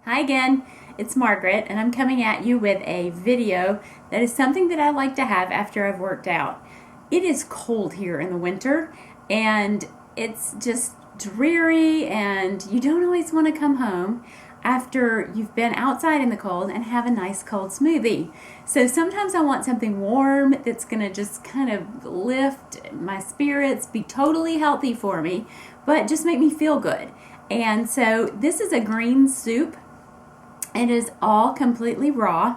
Hi again, it's Margaret, and I'm coming at you with a video that is something that I like to have after I've worked out. It is cold here in the winter, and it's just dreary, and you don't always want to come home after you've been outside in the cold and have a nice cold smoothie. So sometimes I want something warm that's going to just kind of lift my spirits, be totally healthy for me, but just make me feel good. And so this is a green soup. It is all completely raw.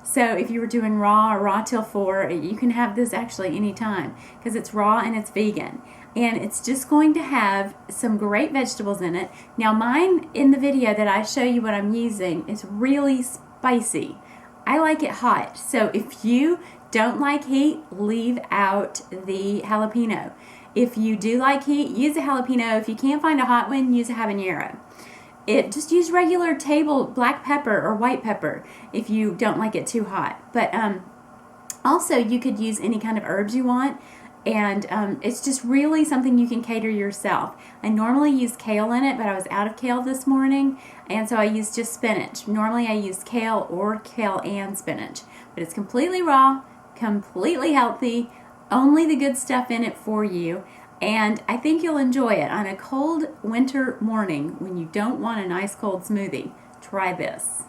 So if you were doing raw or raw till 4, you can have this actually anytime because it's raw and it's vegan. And it's just going to have some great vegetables in it. Now mine in the video that I show you what I'm using is really spicy. I like it hot. So if you don't like heat, leave out the jalapeno. If you do like heat, use a jalapeno. If you can't find a hot one, use a habanero. Just use regular table black pepper or white pepper if you don't like it too hot. But also you could use any kind of herbs you want, and it's just really something you can cater yourself. I normally use kale in it, but I was out of kale this morning, and so I used just spinach. Normally I use kale or kale and spinach, but it's completely raw, completely healthy, only the good stuff in it for you. And I think you'll enjoy it on a cold winter morning when you don't want a nice cold smoothie. Try this.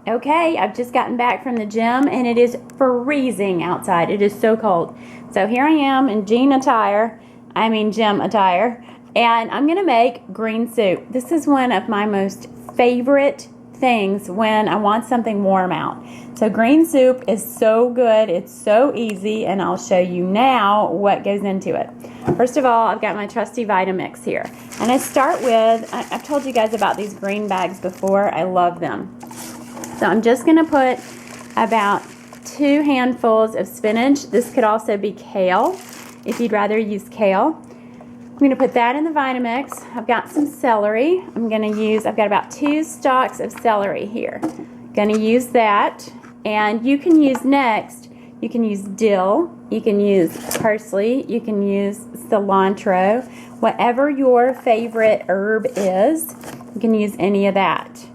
Okay, I've just gotten back from the gym and it is freezing outside. It is so cold. So here I am in gym attire, and I'm going to make green soup. This is one of my most favorite things when I want something warm out. So green soup is so good, it's so easy, and I'll show you now what goes into it. First of all, I've got my trusty Vitamix here. And I start with, I've told you guys about these green bags before. I love them. So I'm just going to put about 2 handfuls of spinach. This could also be kale, if you'd rather use kale. I'm going to put that in the Vitamix. I've got some celery. I've got about 2 stalks of celery here. Going to use that. And you can use dill, you can use parsley, you can use cilantro, whatever your favorite herb is, you can use any of that.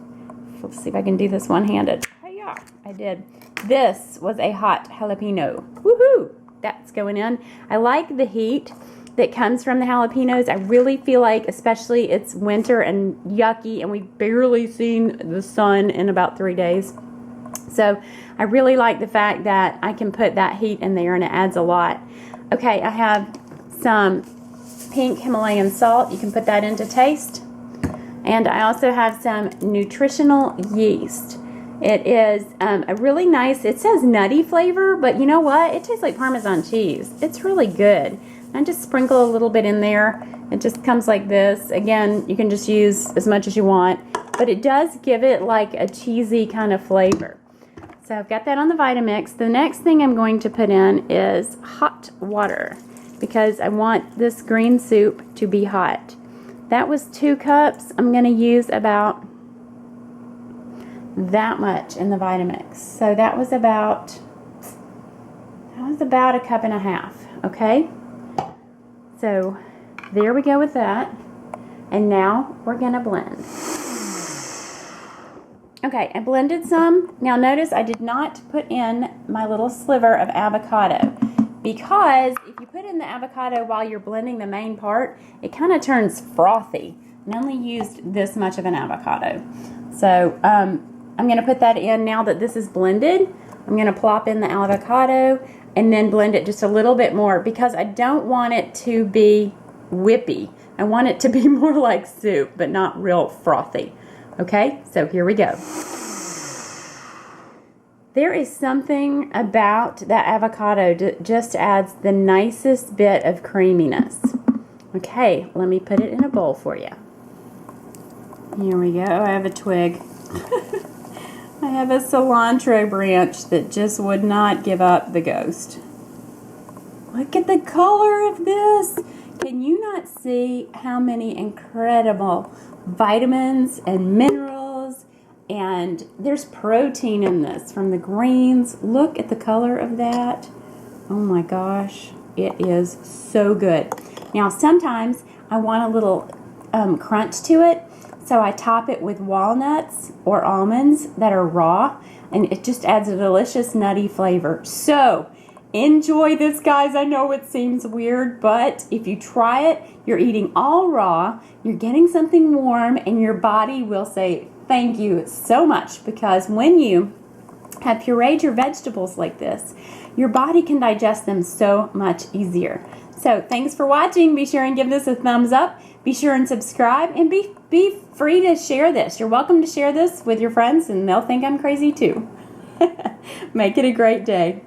Let's see if I can do this one-handed. Oh yeah, I did. This was a hot jalapeno. Woohoo! That's going in. I like the heat that comes from the jalapenos. I really feel like, especially it's winter and yucky, and we've barely seen the sun in about 3 days. So I really like the fact that I can put that heat in there and it adds a lot. Okay, I have some pink Himalayan salt. You can put that into taste. And I also have some nutritional yeast. It is a really nice, it says nutty flavor, but you know what? It tastes like Parmesan cheese. It's really good. I just sprinkle a little bit in there. It just comes like this. Again, you can just use as much as you want, but it does give it like a cheesy kind of flavor. So I've got that on the Vitamix. The next thing I'm going to put in is hot water because I want this green soup to be hot. That was 2 cups. I'm going to use about that much in the Vitamix. So that was about a cup and a half. Okay? So there we go with that. And now we're going to blend. Okay, I blended some. Now notice I did not put in my little sliver of avocado because if you put in the avocado while you're blending the main part, it kind of turns frothy. I only used this much of an avocado. So I'm going to put that in now that this is blended. I'm going to plop in the avocado and then blend it just a little bit more because I don't want it to be whippy. I want it to be more like soup, but not real frothy. Okay, so here we go. There is something about that avocado that just adds the nicest bit of creaminess. Okay, let me put it in a bowl for you. Here we go. I have a twig. I have a cilantro branch that just would not give up the ghost. Look at the color of this. Can you not see how many incredible vitamins and minerals, and there's protein in this from the greens. Look at the color of that. Oh my gosh, it is so good. Now sometimes I want a little crunch to it, So I top it with walnuts or almonds that are raw, and it just adds a delicious nutty flavor. So enjoy this, guys. I know it seems weird, but if you try it, you're eating all raw, you're getting something warm, and your body will say thank you so much, because when you have pureed your vegetables like this, your body can digest them so much easier. So thanks for watching. Be sure and give this a thumbs up. Be sure and subscribe, and be free to share this. You're welcome to share this with your friends, and they'll think I'm crazy too. Make it a great day.